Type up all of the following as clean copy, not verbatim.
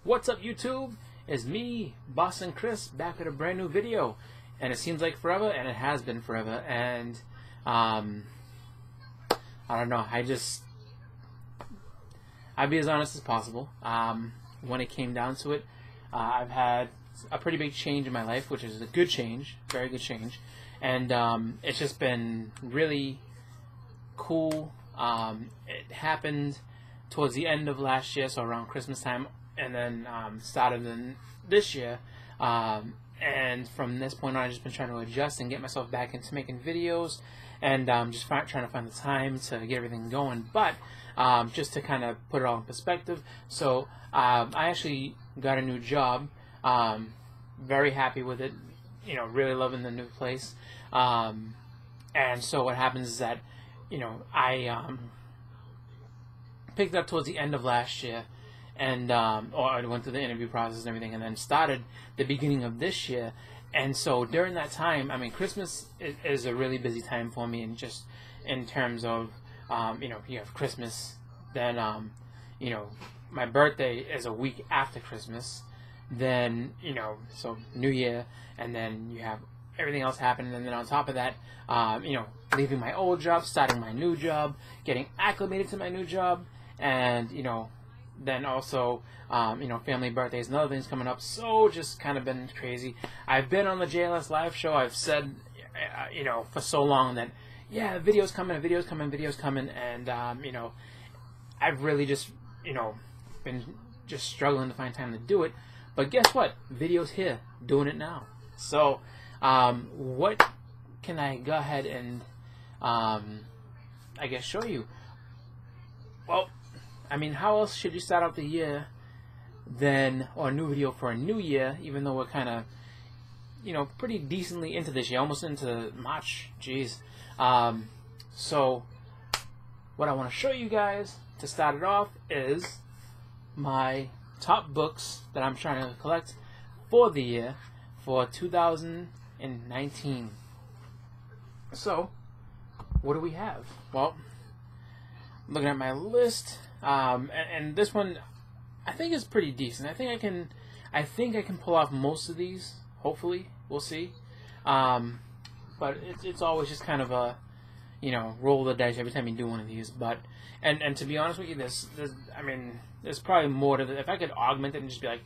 What's up, YouTube? It's me, Boston Chris, back with a brand new video. And it seems like forever, and it has been forever. And I don't know. I'd be as honest as possible. When it came down to it, I've had a pretty big change in my life, which is a good change, very good change. And it's just been really cool. It happened towards the end of last year, so around Christmas time, and then started in this year. And from this point on, I've just been trying to adjust and get myself back into making videos, and just trying to find the time to get everything going. But just to kind of put it all in perspective, so I actually got a new job. Very happy with it. You know, really loving the new place. And so what happens is that, you know, I picked it up towards the end of last year, and or I went through the interview process and everything, and then started the beginning of this year. And so during that time, I mean, Christmas is a really busy time for me, and just in terms of, you know, you have Christmas, then, you know, my birthday is a week after Christmas, then, you know, so New Year, and then you have everything else happening, and then on top of that, you know, leaving my old job, starting my new job, getting acclimated to my new job, and, you know, then also, you know, family birthdays and other things coming up. So just kind of been crazy. I've been on the JLS live show. I've said, you know, for so long that, yeah, videos coming, videos coming, videos coming. And, you know, I've really just, you know, been just struggling to find time to do it. But guess what? Video's here, doing it now. So, what can I go ahead and, I guess, show you? Well, I mean, how else should you start out the year than, or a new video for a new year, even though we're kind of, you know, pretty decently into this year, almost into March, jeez. So, what I want to show you guys to start it off is my top books that I'm trying to collect for the year for 2019. So, what do we have? Well, looking at my list, and this one I think is pretty decent. I think I can pull off most of these. Hopefully, we'll see. But it's always just kind of a, you know, roll the dice every time you do one of these. But and to be honest with you, there's probably more to this. If I could augment it and just be like,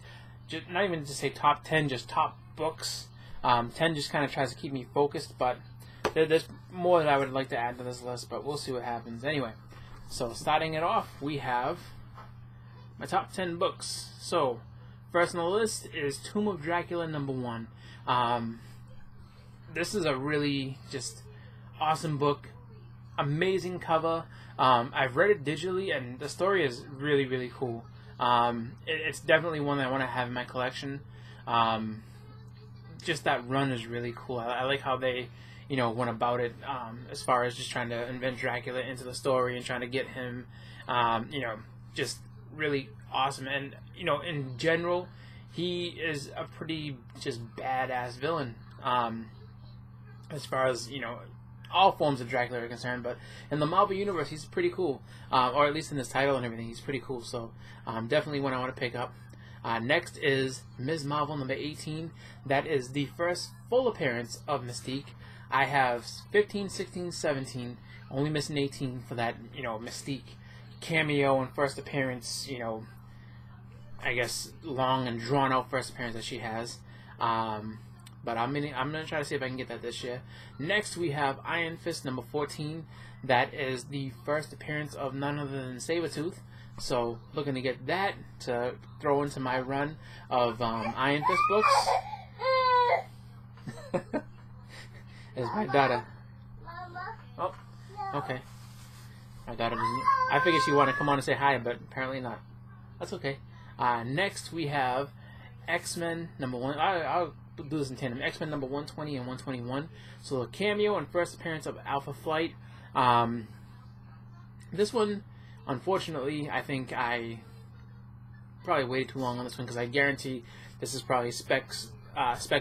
just not even to say top 10, just top books. 10 just kind of tries to keep me focused, but there's more that I would like to add to this list. But we'll see what happens. Anyway. So, starting it off, we have my top 10 books. So, first on the list is Tomb of Dracula #1. This is a really just awesome book. Amazing cover. I've read it digitally, and the story is really, really cool. It's definitely one that I want to have in my collection. Just that run is really cool. I like how they, you know, went about it, as far as just trying to invent Dracula into the story and trying to get him, you know, just really awesome. And, you know, in general, he is a pretty just badass villain, as far as, you know, all forms of Dracula are concerned. But in the Marvel Universe, he's pretty cool, or at least in his title and everything, he's pretty cool. So, definitely one I want to pick up. Next is Ms. Marvel #18. That is the first full appearance of Mystique. I have 15, 16, 17, only missing 18 for that, you know, Mystique cameo and first appearance, you know, I guess long and drawn out first appearance that she has. But I'm gonna try to see if I can get that this year. Next we have Iron Fist #14. That is the first appearance of none other than Sabretooth. So looking to get that to throw into my run of Iron Fist books. Is my daughter. Oh, okay. My daughter doesn't. I figured she wanted to come on and say hi, but apparently not. That's okay. Next we have X-Men #1. I'll do this in tandem. X-Men #120 and 121. So a cameo and first appearance of Alpha Flight. This one, unfortunately, I think I probably waited too long on this one, because I guarantee this is probably spec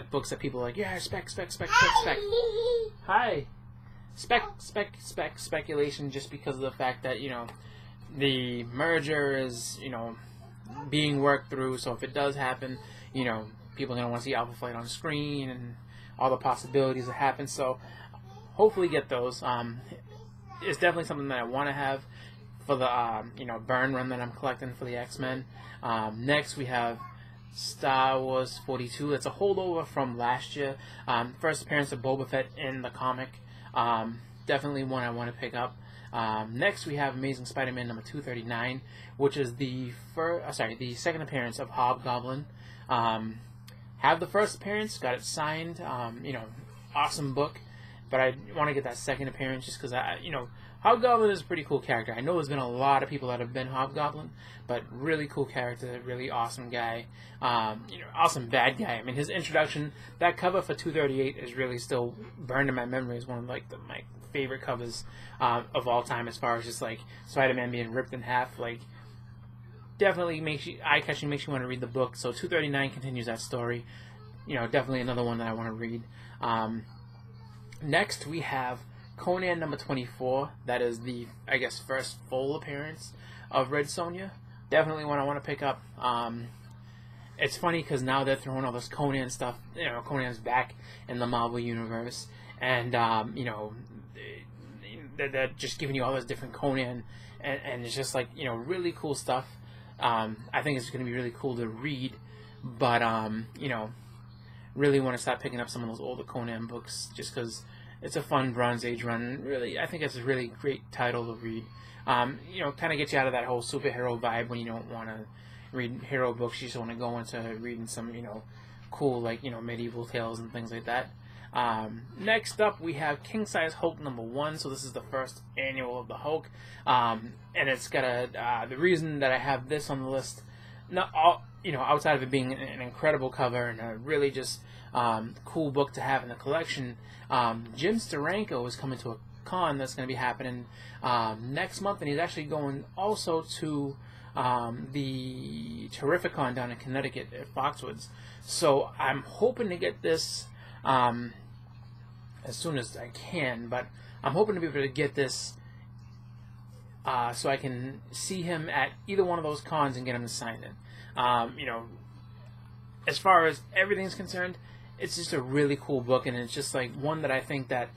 books that people are like, yeah, spec. Hi. Speculation, just because of the fact that, you know, the merger is, you know, being worked through. So if it does happen, you know, people are going to want to see Alpha Flight on screen and all the possibilities that happen. So hopefully get those. It's definitely something that I want to have for the you know, burn run that I'm collecting for the X-Men. Next we have Star Wars 42. It's a holdover from last year. First appearance of Boba Fett in the comic. Definitely one I want to pick up. Next we have Amazing Spider-Man number 239, which is the the second appearance of Hobgoblin. Have the first appearance, got it signed. You know, awesome book, but I want to get that second appearance just because you know, Hobgoblin is a pretty cool character. I know there's been a lot of people that have been Hobgoblin, but really cool character, really awesome guy. You know, awesome bad guy. I mean, his introduction, that cover for 238 is really still burned in my memory as one of like my favorite covers of all time, as far as just like Spider-Man being ripped in half. Like, definitely makes you eye-catching, makes you want to read the book. So 239 continues that story. You know, definitely another one that I want to read. Next we have Conan number 24. That is the, I guess, first full appearance of Red Sonja. Definitely one I want to pick up. It's funny because now they're throwing all this Conan stuff. You know, Conan's back in the Marvel universe, and you know, they're just giving you all this different Conan, and it's just like, you know, really cool stuff. I think it's going to be really cool to read, but you know, really want to start picking up some of those older Conan books just because it's a fun Bronze Age run. Really, I think it's a really great title to read. You know, kind of gets you out of that whole superhero vibe when you don't want to read hero books. You just want to go into reading some, you know, cool, like, you know, medieval tales and things like that. Next up, we have King Size Hulk number 1. So this is the first annual of the Hulk, and it's got the reason that I have this on the list, not all, you know, outside of it being an incredible cover and a really just cool book to have in the collection. Jim Steranko is coming to a con that's going to be happening next month, and he's actually going also to the Terrificon down in Connecticut at Foxwoods. So I'm hoping to get this as soon as I can, but I'm hoping to be able to get this so I can see him at either one of those cons and get him to sign it. You know, as far as everything's concerned, it's just a really cool book, and it's just like one that I think that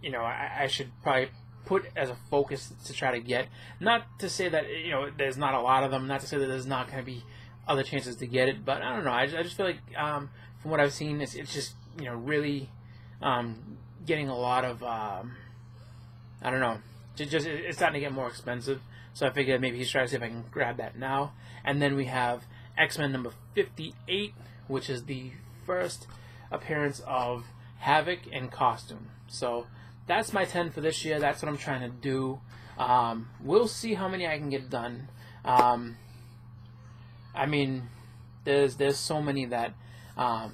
you know, I should probably put as a focus to try to get. Not to say that, you know, there's not a lot of them, not to say that there's not going to be other chances to get it, but I don't know, I just feel like from what I've seen, it's just, you know, really getting a lot of I don't know, just it's starting to get more expensive, so I figured maybe he's trying to see if I can grab that now. And then we have X-Men number 58, which is the first appearance of Havoc in costume. So that's my 10 for this year. That's what I'm trying to do. We'll see how many I can get done. I mean, there's so many that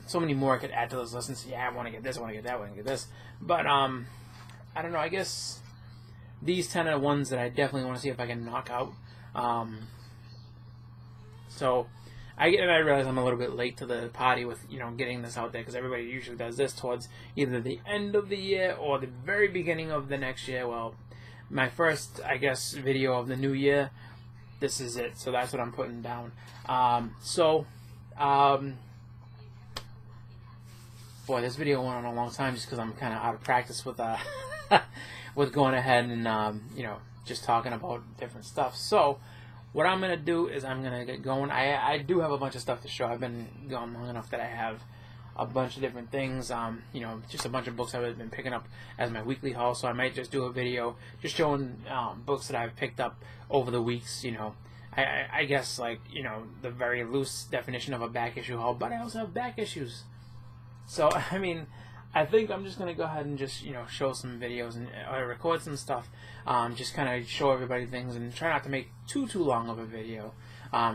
so many more I could add to this list and say, yeah, I want to get this, I want to get that, I want to get this. But I don't know. I guess these 10 are ones that I definitely want to see if I can knock out. So I realize I'm a little bit late to the party with, you know, getting this out there, because everybody usually does this towards either the end of the year or the very beginning of the next year. Well, my first, I guess, video of the new year, this is it. So that's what I'm putting down. Boy, this video went on a long time just because I'm kind of out of practice with with going ahead and you know, just talking about different stuff. So what I'm going to do is I'm going to get going. I do have a bunch of stuff to show. I've been going long enough that I have a bunch of different things. You know, just a bunch of books I've been picking up as my weekly haul. So I might just do a video just showing books that I've picked up over the weeks. You know, I guess, like, you know, the very loose definition of a back issue haul. But I also have back issues. So, I mean, I think I'm just going to go ahead and just, you know, show some videos and record some stuff. Just kind of show everybody things and try not to make too long of a video.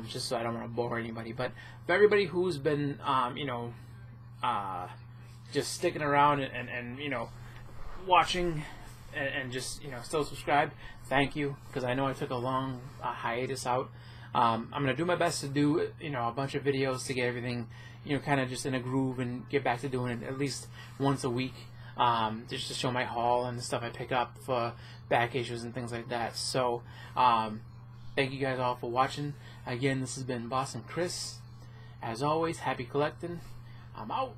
Just so I don't want to bore anybody. But for everybody who's been, you know, just sticking around and you know, watching and just, you know, still subscribed, thank you. Because I know I took a long hiatus out. I'm going to do my best to do, you know, a bunch of videos to get everything, you know, kind of just in a groove and get back to doing it at least once a week, just to show my haul and the stuff I pick up for back issues and things like that. So, Thank you guys all for watching. Again, this has been Boston Chris. As always, happy collecting. I'm out.